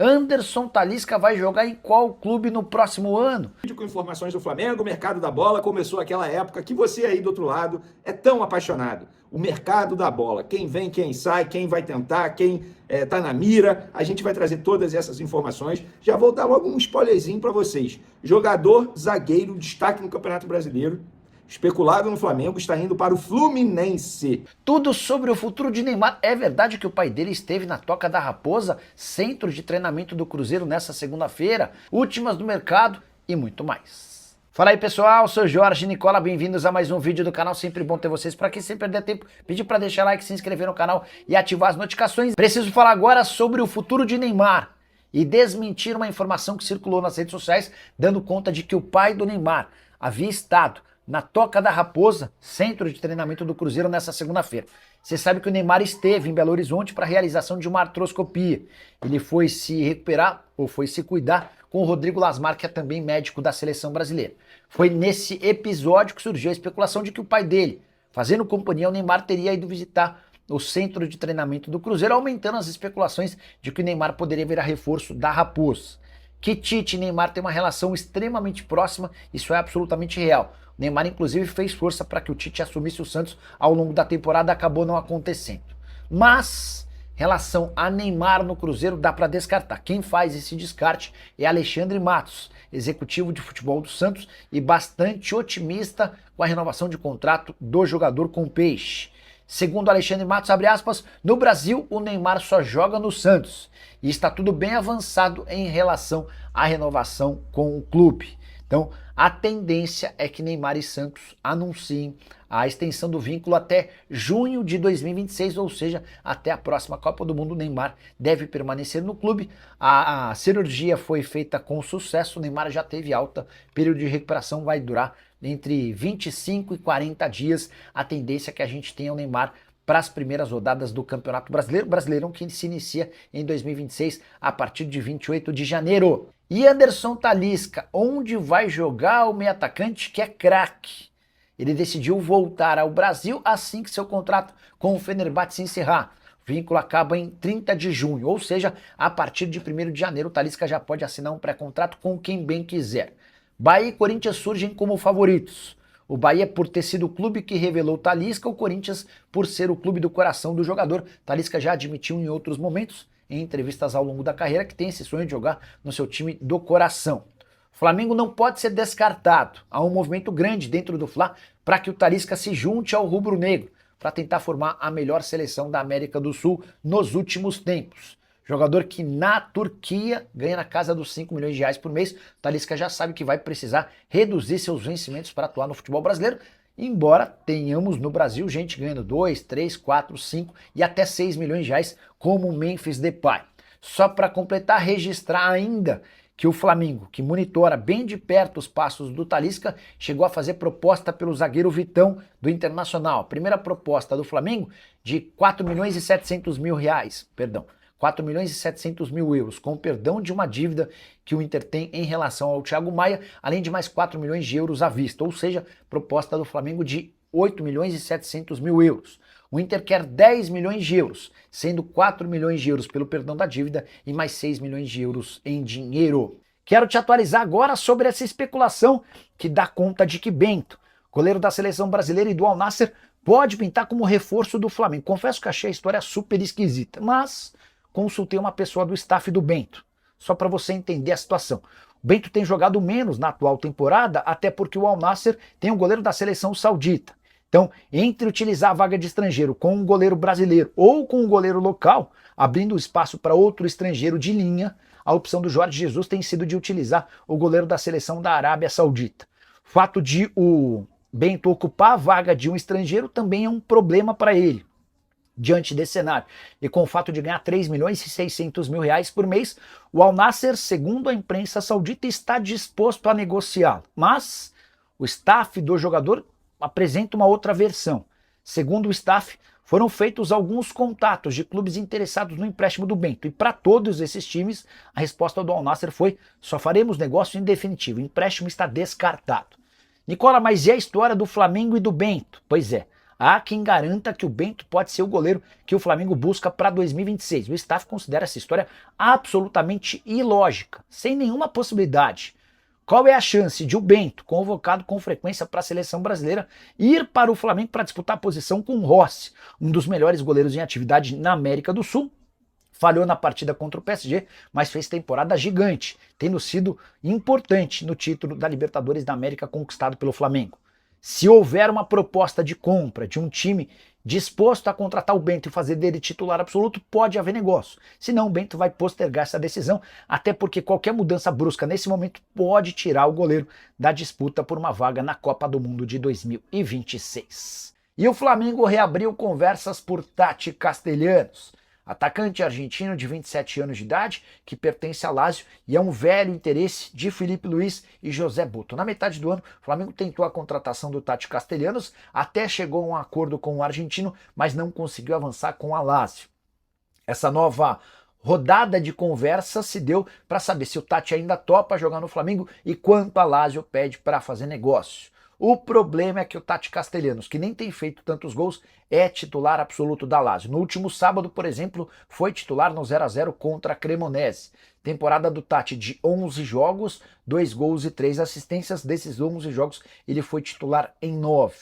Anderson Talisca vai jogar em qual clube no próximo ano? Com informações do Flamengo, o mercado da bola começou aquela época que você aí do outro lado é tão apaixonado. O mercado da bola, quem vem, quem sai, quem vai tentar, quem tá na mira, a gente vai trazer todas essas informações. Já vou dar logo um spoilerzinho para vocês. Jogador, zagueiro, destaque no Campeonato Brasileiro, especulado no Flamengo, está indo para o Fluminense. Tudo sobre o futuro de Neymar. É verdade que o pai dele esteve na Toca da Raposa, centro de treinamento do Cruzeiro, nessa segunda-feira, últimas do mercado e muito mais. Fala aí pessoal, sou Jorge Nicola, bem-vindos a mais um vídeo do canal, sempre bom ter vocês por aqui, sem perder tempo, pedir para deixar like, se inscrever no canal e ativar as notificações. Preciso falar agora sobre o futuro de Neymar e desmentir uma informação que circulou nas redes sociais, dando conta de que o pai do Neymar havia estado na Toca da Raposa, centro de treinamento do Cruzeiro, nessa segunda-feira. Você sabe que o Neymar esteve em Belo Horizonte para a realização de uma artroscopia. Ele foi se recuperar, ou foi se cuidar, com o Rodrigo Lasmar, que é também médico da seleção brasileira. Foi nesse episódio que surgiu a especulação de que o pai dele, fazendo companhia ao Neymar, teria ido visitar o centro de treinamento do Cruzeiro, aumentando as especulações de que o Neymar poderia virar reforço da Raposa. Que Tite e Neymar têm uma relação extremamente próxima, isso é absolutamente real. O Neymar, inclusive, fez força para que o Tite assumisse o Santos ao longo da temporada, acabou não acontecendo. Mas, relação a Neymar no Cruzeiro, dá para descartar. Quem faz esse descarte é Alexandre Matos, executivo de futebol do Santos e bastante otimista com a renovação de contrato do jogador com o Peixe. Segundo Alexandre Matos, abre aspas, no Brasil o Neymar só joga no Santos e está tudo bem avançado em relação à renovação com o clube. Então, a tendência é que Neymar e Santos anunciem a extensão do vínculo até junho de 2026, ou seja, até a próxima Copa do Mundo. O Neymar deve permanecer no clube. A cirurgia foi feita com sucesso, o Neymar já teve alta, período de recuperação vai durar entre 25 e 40 dias. A tendência é que a gente tenha o Neymar para as primeiras rodadas do Campeonato Brasileiro, Brasileirão que se inicia em 2026 a partir de 28 de janeiro. E Anderson Talisca, onde vai jogar o meio atacante que é craque? Ele decidiu voltar ao Brasil assim que seu contrato com o Fenerbahçe se encerrar. O vínculo acaba em 30 de junho, ou seja, a partir de 1º de janeiro o Talisca já pode assinar um pré-contrato com quem bem quiser. Bahia e Corinthians surgem como favoritos. O Bahia por ter sido o clube que revelou Talisca, o Corinthians por ser o clube do coração do jogador. Talisca já admitiu em outros momentos, em entrevistas ao longo da carreira, que tem esse sonho de jogar no seu time do coração. O Flamengo não pode ser descartado. Há um movimento grande dentro do Fla para que o Talisca se junte ao rubro-negro, para tentar formar a melhor seleção da América do Sul nos últimos tempos. Jogador que na Turquia ganha na casa dos 5 milhões de reais por mês. O Talisca já sabe que vai precisar reduzir seus vencimentos para atuar no futebol brasileiro, embora tenhamos no Brasil gente ganhando 2, 3, 4, 5 e até 6 milhões de reais, como o Memphis Depay. Só para completar, registrar ainda que o Flamengo, que monitora bem de perto os passos do Talisca, chegou a fazer proposta pelo zagueiro Vitão do Internacional. Primeira proposta do Flamengo de 4 milhões e 700 mil reais, 4 milhões e 700 mil euros, com perdão de uma dívida que o Inter tem em relação ao Thiago Maia, além de mais 4 milhões de euros à vista, ou seja, proposta do Flamengo de 8 milhões e 700 mil euros. O Inter quer 10 milhões de euros, sendo 4 milhões de euros pelo perdão da dívida e mais 6 milhões de euros em dinheiro. Quero te atualizar agora sobre essa especulação que dá conta de que Bento, goleiro da seleção brasileira e do Al Nassr, pode pintar como reforço do Flamengo. Confesso que achei a história super esquisita, mas consultei uma pessoa do staff do Bento, só para você entender a situação. O Bento tem jogado menos na atual temporada, até porque o Al Nassr tem um goleiro da seleção saudita. Então, entre utilizar a vaga de estrangeiro com um goleiro brasileiro ou com um goleiro local, abrindo espaço para outro estrangeiro de linha, a opção do Jorge Jesus tem sido de utilizar o goleiro da seleção da Arábia Saudita. O fato de o Bento ocupar a vaga de um estrangeiro também é um problema para ele. Diante desse cenário, e com o fato de ganhar 3 milhões e 600 mil reais por mês, o Al Nassr, segundo a imprensa saudita, está disposto a negociá-lo. Mas o staff do jogador apresenta uma outra versão. Segundo o staff, foram feitos alguns contatos de clubes interessados no empréstimo do Bento. E para todos esses times, a resposta do Al Nassr foi: só faremos negócio em definitivo, o empréstimo está descartado. Nicola, mas e a história do Flamengo e do Bento? Pois é, Há quem garanta que o Bento pode ser o goleiro que o Flamengo busca para 2026. O staff considera essa história absolutamente ilógica, sem nenhuma possibilidade. Qual é a chance de o Bento, convocado com frequência para a seleção brasileira, ir para o Flamengo para disputar a posição com o Rossi, um dos melhores goleiros em atividade na América do Sul? Falhou na partida contra o PSG, mas fez temporada gigante, tendo sido importante no título da Libertadores da América conquistado pelo Flamengo. Se houver uma proposta de compra de um time disposto a contratar o Bento e fazer dele titular absoluto, pode haver negócio. Senão o Bento vai postergar essa decisão, até porque qualquer mudança brusca nesse momento pode tirar o goleiro da disputa por uma vaga na Copa do Mundo de 2026. E o Flamengo reabriu conversas por Tati Castellanos, atacante argentino de 27 anos de idade, que pertence a Lazio e é um velho interesse de Felipe Luiz e José Butto. Na metade do ano, o Flamengo tentou a contratação do Tati Castellanos, até chegou a um acordo com o argentino, mas não conseguiu avançar com a Lazio. Essa nova rodada de conversa se deu para saber se o Tati ainda topa jogar no Flamengo e quanto a Lazio pede para fazer negócio. O problema é que o Tati Castellanos, que nem tem feito tantos gols, é titular absoluto da Lazio. No último sábado, por exemplo, foi titular no 0-0 contra a Cremonese. Temporada do Tati de 11 jogos, 2 gols e 3 assistências. Desses 11 jogos, ele foi titular em 9.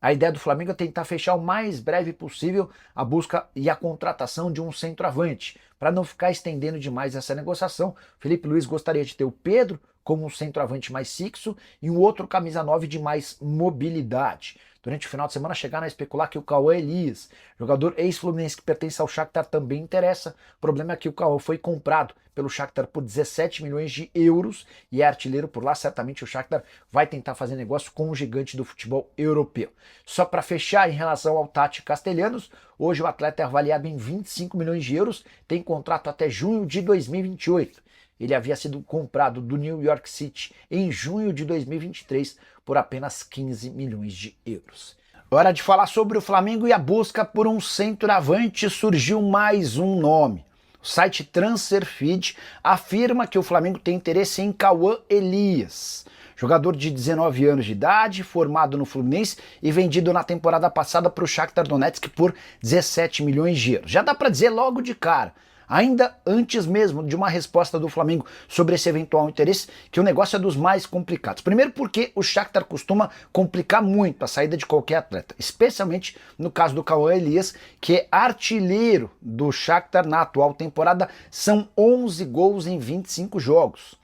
A ideia do Flamengo é tentar fechar o mais breve possível a busca e a contratação de um centroavante. Para não ficar estendendo demais essa negociação, Felipe Luiz gostaria de ter o Pedro como um centroavante mais fixo e um outro camisa 9 de mais mobilidade. Durante o final de semana chegaram a especular que o Cauã Elias, jogador ex-fluminense que pertence ao Shakhtar, também interessa. O problema é que o Cauã foi comprado pelo Shakhtar por 17 milhões de euros e é artilheiro por lá. Certamente o Shakhtar vai tentar fazer negócio com o gigante do futebol europeu. Só para fechar, em relação ao Tati Castellanos, hoje o atleta é avaliado em 25 milhões de euros, tem contrato até junho de 2028. Ele havia sido comprado do New York City em junho de 2023 por apenas 15 milhões de euros. Hora de falar sobre o Flamengo e a busca por um centroavante. Surgiu mais um nome. O site Transferfeed afirma que o Flamengo tem interesse em Cauã Elias, jogador de 19 anos de idade, formado no Fluminense e vendido na temporada passada para o Shakhtar Donetsk por 17 milhões de euros. Já dá para dizer logo de cara, ainda antes mesmo de uma resposta do Flamengo sobre esse eventual interesse, que o negócio é dos mais complicados. Primeiro porque o Shakhtar costuma complicar muito a saída de qualquer atleta, especialmente no caso do Cauã Elias, que é artilheiro do Shakhtar na atual temporada. São 11 gols em 25 jogos.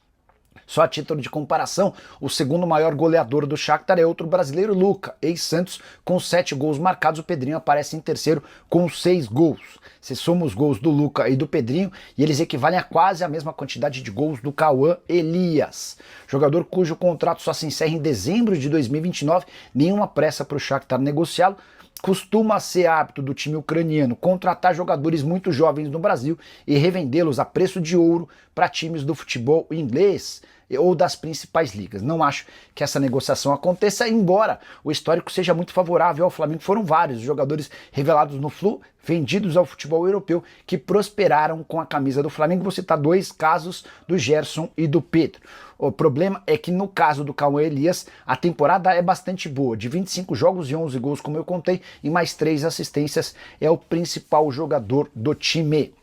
Só a título de comparação, o segundo maior goleador do Shakhtar é outro brasileiro, Luca, ex-Santos, com 7 gols marcados. O Pedrinho aparece em terceiro com 6 gols. Se soma os gols do Luca e do Pedrinho, e eles equivalem a quase a mesma quantidade de gols do Cauã Elias. Jogador cujo contrato só se encerra em dezembro de 2029, nenhuma pressa para o Shakhtar negociá-lo. Costuma ser hábito do time ucraniano contratar jogadores muito jovens no Brasil e revendê-los a preço de ouro para times do futebol inglês ou das principais ligas. Não acho que essa negociação aconteça, embora o histórico seja muito favorável ao Flamengo. Foram vários jogadores revelados no Flu, vendidos ao futebol europeu, que prosperaram com a camisa do Flamengo. Vou citar 2 casos, do Gerson e do Pedro. O problema é que no caso do Cauã Elias, a temporada é bastante boa, de 25 jogos e 11 gols, como eu contei, e mais 3 assistências, é o principal jogador do time.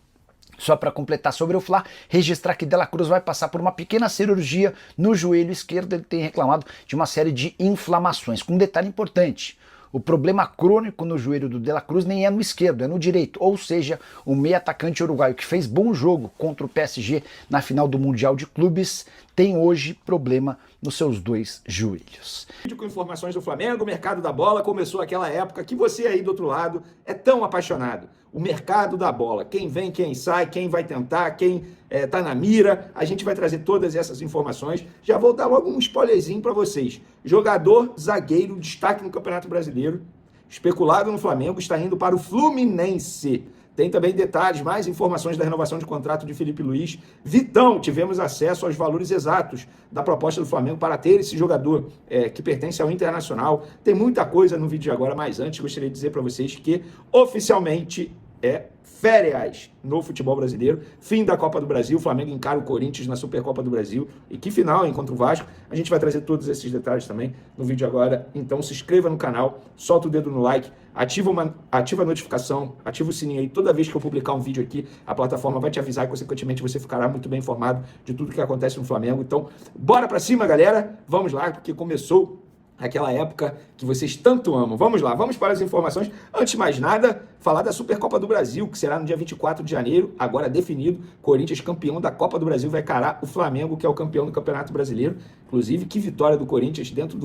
Só para completar sobre o Fla, registrar que De La Cruz vai passar por uma pequena cirurgia no joelho esquerdo. Ele tem reclamado de uma série de inflamações. Com um detalhe importante: o problema crônico no joelho do De La Cruz nem é no esquerdo, é no direito. Ou seja, o meio atacante uruguaio que fez bom jogo contra o PSG na final do Mundial de Clubes tem hoje problema nos seus 2 joelhos. Com informações do Flamengo, o mercado da bola começou aquela época que você aí do outro lado é tão apaixonado. O mercado da bola, quem vem, quem sai, quem vai tentar, quem tá na mira, a gente vai trazer todas essas informações. Já vou dar logo um spoilerzinho para vocês. Jogador zagueiro, destaque no Campeonato Brasileiro, especulado no Flamengo, está indo para o Fluminense. Tem também detalhes, mais informações da renovação de contrato de Felipe Luiz. Vitão, tivemos acesso aos valores exatos da proposta do Flamengo para ter esse jogador que pertence ao Internacional. Tem muita coisa no vídeo de agora, mas antes gostaria de dizer para vocês que oficialmente é férias no futebol brasileiro. Fim da Copa do Brasil, o Flamengo encara o Corinthians na Supercopa do Brasil. E que final, hein, contra o Vasco. A gente vai trazer todos esses detalhes também no vídeo agora. Então se inscreva no canal, solta o dedo no like, ativa a notificação, ativa o sininho aí. Toda vez que eu publicar um vídeo aqui, a plataforma vai te avisar e, consequentemente, você ficará muito bem informado de tudo que acontece no Flamengo. Então, bora pra cima, galera. Vamos lá, porque começou aquela época que vocês tanto amam. Vamos lá, vamos para as informações. Antes de mais nada, falar da Supercopa do Brasil, que será no dia 24 de janeiro, agora definido. Corinthians, campeão da Copa do Brasil, vai encarar o Flamengo, que é o campeão do Campeonato Brasileiro. Inclusive, que vitória do Corinthians dentro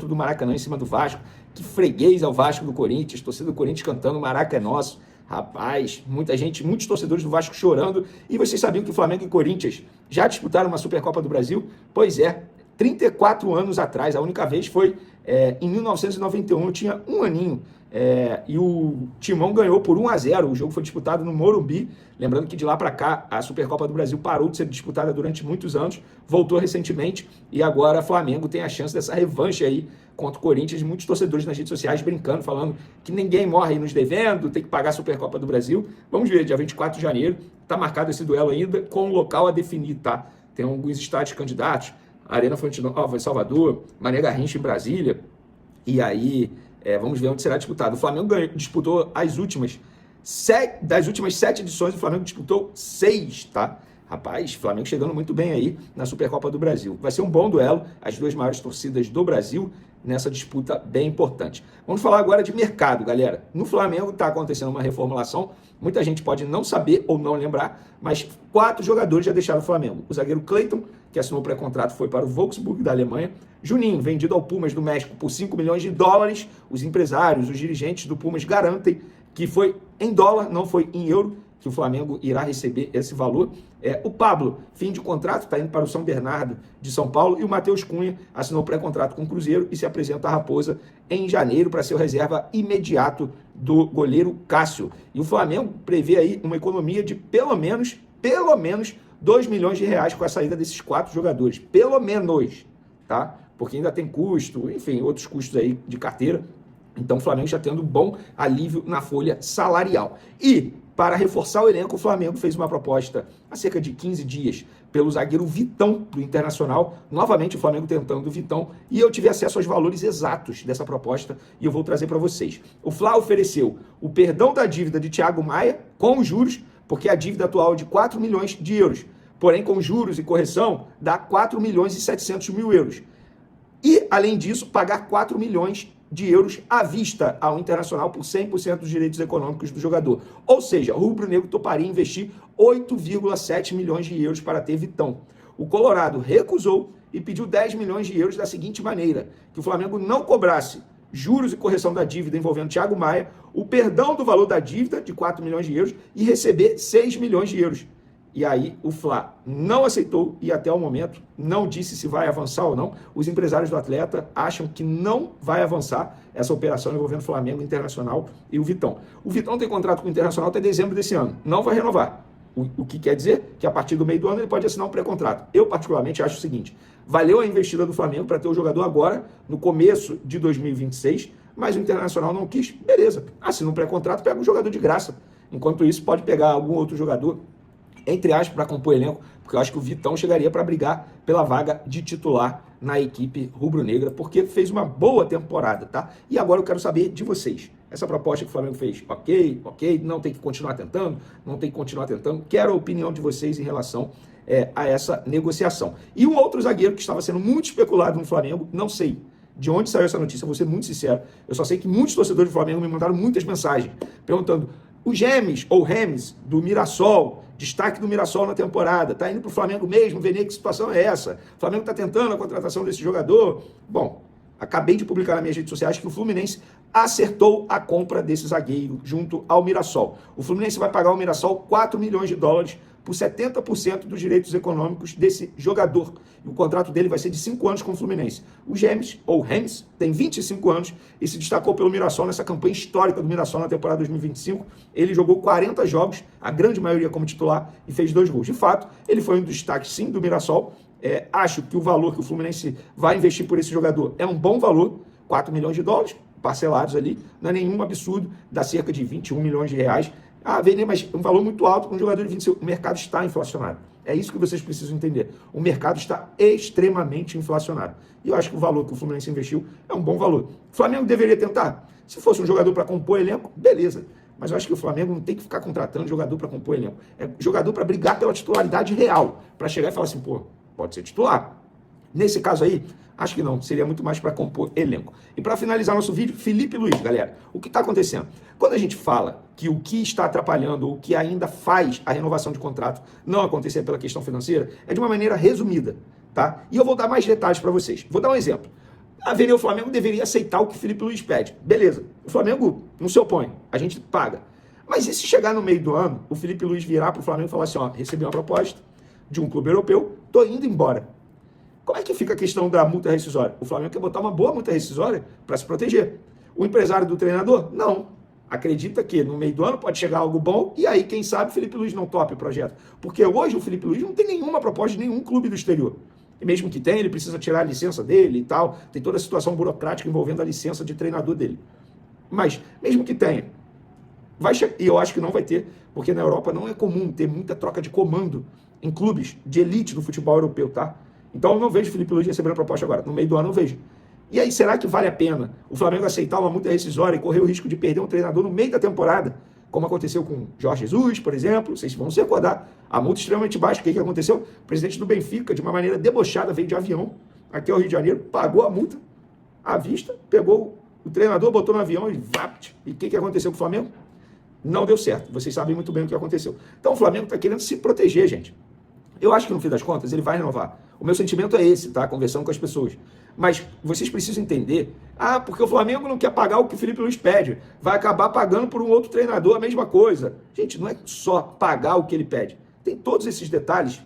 do Maracanã, em cima do Vasco. Que freguês ao Vasco do Corinthians, torcida do Corinthians cantando Maraca é nosso. Rapaz, muita gente, muitos torcedores do Vasco chorando. E vocês sabiam que o Flamengo e Corinthians já disputaram uma Supercopa do Brasil? Pois é, 34 anos atrás, a única vez foi em 1991, eu tinha um aninho, e o Timão ganhou por 1-0, o jogo foi disputado no Morumbi, lembrando que de lá para cá a Supercopa do Brasil parou de ser disputada durante muitos anos, voltou recentemente, e agora o Flamengo tem a chance dessa revanche aí contra o Corinthians, muitos torcedores nas redes sociais brincando, falando que ninguém morre aí nos devendo, tem que pagar a Supercopa do Brasil. Vamos ver, dia 24 de janeiro, está marcado esse duelo ainda, com o local a definir, tá? Tem alguns estádios candidatos, Arena Fonte Nova em Salvador, Mané Garrincha em Brasília, e aí vamos ver onde será disputado. O Flamengo disputou das últimas 7 edições, o Flamengo disputou 6, tá? Rapaz, Flamengo chegando muito bem aí na Supercopa do Brasil. Vai ser um bom duelo, as duas maiores torcidas do Brasil nessa disputa bem importante. Vamos falar agora de mercado, galera. No Flamengo está acontecendo uma reformulação, muita gente pode não saber ou não lembrar, mas 4 jogadores já deixaram o Flamengo. O zagueiro Cleiton, que assinou o pré-contrato, foi para o Wolfsburg da Alemanha. Juninho, vendido ao Pumas do México por 5 milhões de dólares. Os empresários, os dirigentes do Pumas garantem que foi em dólar, não foi em euro, que o Flamengo irá receber esse valor. O Pablo, fim de contrato, está indo para o São Bernardo de São Paulo, e o Matheus Cunha assinou pré-contrato com o Cruzeiro e se apresenta à Raposa em janeiro para ser o reserva imediato do goleiro Cássio. E o Flamengo prevê aí uma economia de pelo menos 2 milhões de reais com a saída desses 4 jogadores. Pelo menos, tá? Porque ainda tem custo, enfim, outros custos aí de carteira. Então o Flamengo já tendo um bom alívio na folha salarial. E para reforçar o elenco, o Flamengo fez uma proposta há cerca de 15 dias pelo zagueiro Vitão, do Internacional. Novamente o Flamengo tentando o Vitão, e eu tive acesso aos valores exatos dessa proposta e eu vou trazer para vocês. O Fla ofereceu o perdão da dívida de Thiago Maia com os juros, porque a dívida atual é de 4 milhões de euros. Porém, com juros e correção, dá 4 milhões e 700 mil euros. E, além disso, pagar 4 milhões de euros à vista ao Internacional por 100% dos direitos econômicos do jogador. Ou seja, o rubro-negro toparia investir 8,7 milhões de euros para ter Vitão. O Colorado recusou e pediu 10 milhões de euros da seguinte maneira: que o Flamengo não cobrasse juros e correção da dívida envolvendo Thiago Maia, o perdão do valor da dívida de 4 milhões de euros e receber 6 milhões de euros. E aí o Fla não aceitou e até o momento não disse se vai avançar ou não. Os empresários do atleta acham que não vai avançar essa operação envolvendo Flamengo, Internacional e o Vitão. O Vitão tem contrato com o Internacional até dezembro desse ano, não vai renovar. O que quer dizer que a partir do meio do ano ele pode assinar um pré-contrato. Eu particularmente acho o seguinte: valeu a investida do Flamengo para ter o jogador agora, no começo de 2026, mas o Internacional não quis, beleza, assina um pré-contrato, pega um jogador de graça. Enquanto isso, pode pegar algum outro jogador, entre aspas, para compor elenco, porque eu acho que o Vitão chegaria para brigar pela vaga de titular na equipe rubro-negra, porque fez uma boa temporada, tá? E agora eu quero saber de vocês. Essa proposta que o Flamengo fez, ok, não tem que continuar tentando, quero a opinião de vocês em relação a essa negociação. E um outro zagueiro que estava sendo muito especulado no Flamengo, não sei de onde saiu essa notícia, vou ser muito sincero, eu só sei que muitos torcedores do Flamengo me mandaram muitas mensagens, perguntando: o Gemes, ou Remes, do Mirassol, destaque do Mirassol na temporada, tá indo pro Flamengo mesmo, Vê que situação é essa? O Flamengo tá tentando a contratação desse jogador? Bom, acabei de publicar nas minhas redes sociais que o Fluminense acertou a compra desse zagueiro junto ao Mirassol. O Fluminense vai pagar ao Mirassol 4 milhões de dólares por 70% dos direitos econômicos desse jogador. E o contrato dele vai ser de 5 anos com o Fluminense. O Gemes, ou Remes, tem 25 anos e se destacou pelo Mirassol nessa campanha histórica do Mirassol na temporada 2025. Ele jogou 40 jogos, a grande maioria como titular, e fez 2 gols. De fato, ele foi um dos destaques, sim, do Mirassol. Acho que o valor que o Fluminense vai investir por esse jogador é um bom valor, 4 milhões de dólares, parcelados ali, não é nenhum absurdo, dá cerca de 21 milhões de reais. Ah, vender, mas um valor muito alto para um jogador de 25. O mercado está inflacionado. É isso que vocês precisam entender. O mercado está extremamente inflacionado. E eu acho que o valor que o Fluminense investiu é um bom valor. O Flamengo deveria tentar. Se fosse um jogador para compor elenco, beleza. Mas eu acho que o Flamengo não tem que ficar contratando jogador para compor elenco. É jogador para brigar pela titularidade real. Para chegar e falar assim, pô, pode ser titular. Nesse caso aí, acho que não. Seria muito mais para compor elenco. E para finalizar nosso vídeo, Felipe Luiz, galera. O que está acontecendo? Quando a gente fala que o que está atrapalhando, o que ainda faz a renovação de contrato não acontecer pela questão financeira, é de uma maneira resumida, tá? E eu vou dar mais detalhes para vocês. Vou dar um exemplo. O Flamengo deveria aceitar o que o Felipe Luiz pede. Beleza. O Flamengo não se opõe. A gente paga. Mas e se chegar no meio do ano, o Felipe Luiz virar para o Flamengo e falar assim, ó, recebi uma proposta de um clube europeu, tô indo embora. Como é que fica a questão da multa rescisória? O Flamengo quer botar uma boa multa rescisória para se proteger. O empresário do treinador? Não. Acredita que no meio do ano pode chegar algo bom e aí, quem sabe, o Felipe Luiz não tope o projeto. Porque hoje o Felipe Luiz não tem nenhuma proposta de nenhum clube do exterior. E mesmo que tenha, ele precisa tirar a licença dele e tal. Tem toda a situação burocrática envolvendo a licença de treinador dele. Mas, mesmo que tenha, e eu acho que não vai ter, porque na Europa não é comum ter muita troca de comando em clubes de elite do futebol europeu, tá? Então eu não vejo o Felipe Luiz recebendo a proposta agora. No meio do ano eu vejo. E aí, será que vale a pena o Flamengo aceitar uma multa rescisória e correr o risco de perder um treinador no meio da temporada? Como aconteceu com Jorge Jesus, por exemplo, vocês vão se recordar, a multa extremamente baixa. O que aconteceu? O presidente do Benfica, de uma maneira debochada, veio de avião aqui ao Rio de Janeiro, pagou a multa à vista, pegou o treinador, botou no avião e vapt. E o que aconteceu com o Flamengo? Não deu certo. Vocês sabem muito bem o que aconteceu. Então o Flamengo está querendo se proteger, gente. Eu acho que no fim das contas ele vai renovar. O meu sentimento é esse, tá? Conversando com as pessoas. Mas vocês precisam entender, porque o Flamengo não quer pagar o que o Felipe Luiz pede, vai acabar pagando por um outro treinador a mesma coisa. Gente, não é só pagar o que ele pede. Tem todos esses detalhes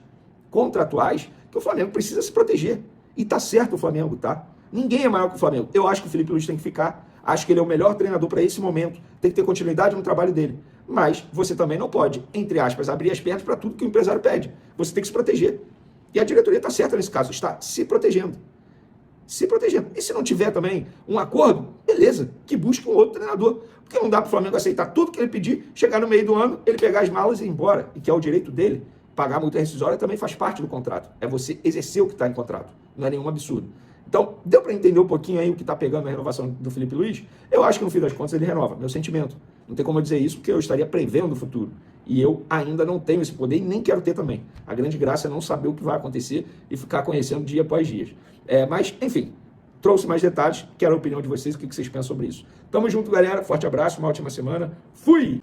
contratuais que o Flamengo precisa se proteger. E tá certo o Flamengo, tá? Ninguém é maior que o Flamengo. Eu acho que o Felipe Luiz tem que ficar. Acho que ele é o melhor treinador para esse momento. Tem que ter continuidade no trabalho dele. Mas você também não pode, entre aspas, abrir as pernas para tudo que o empresário pede. Você tem que se proteger. E a diretoria está certa nesse caso, está se protegendo. Se protegendo. E se não tiver também um acordo, beleza, que busque um outro treinador. Porque não dá para o Flamengo aceitar tudo que ele pedir, chegar no meio do ano, ele pegar as malas e ir embora. E que é o direito dele. Pagar a multa rescisória também faz parte do contrato. É você exercer o que está em contrato. Não é nenhum absurdo. Então, deu para entender um pouquinho aí o que está pegando na renovação do Felipe Luiz? Eu acho que no fim das contas ele renova. Meu sentimento. Não tem como eu dizer isso porque eu estaria prevendo o futuro. E eu ainda não tenho esse poder e nem quero ter também. A grande graça é não saber o que vai acontecer e ficar conhecendo dia após dia. Mas, enfim, trouxe mais detalhes. Quero a opinião de vocês, o que vocês pensam sobre isso. Tamo junto, galera. Forte abraço, uma ótima semana. Fui!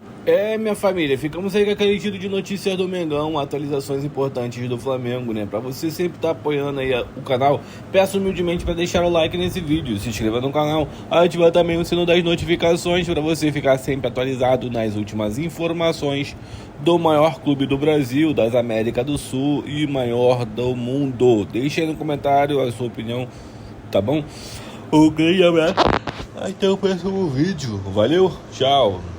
Minha família, ficamos aí com aquele tiro de notícias do Mengão, atualizações importantes do Flamengo, né? Pra você sempre estar apoiando aí o canal, peço humildemente para deixar o like nesse vídeo, se inscreva no canal, ativa também o sino das notificações para você ficar sempre atualizado nas últimas informações do maior clube do Brasil, das Américas do Sul e maior do mundo. Deixe aí no comentário a sua opinião, tá bom? Um grande abraço, até o próximo vídeo, valeu, tchau!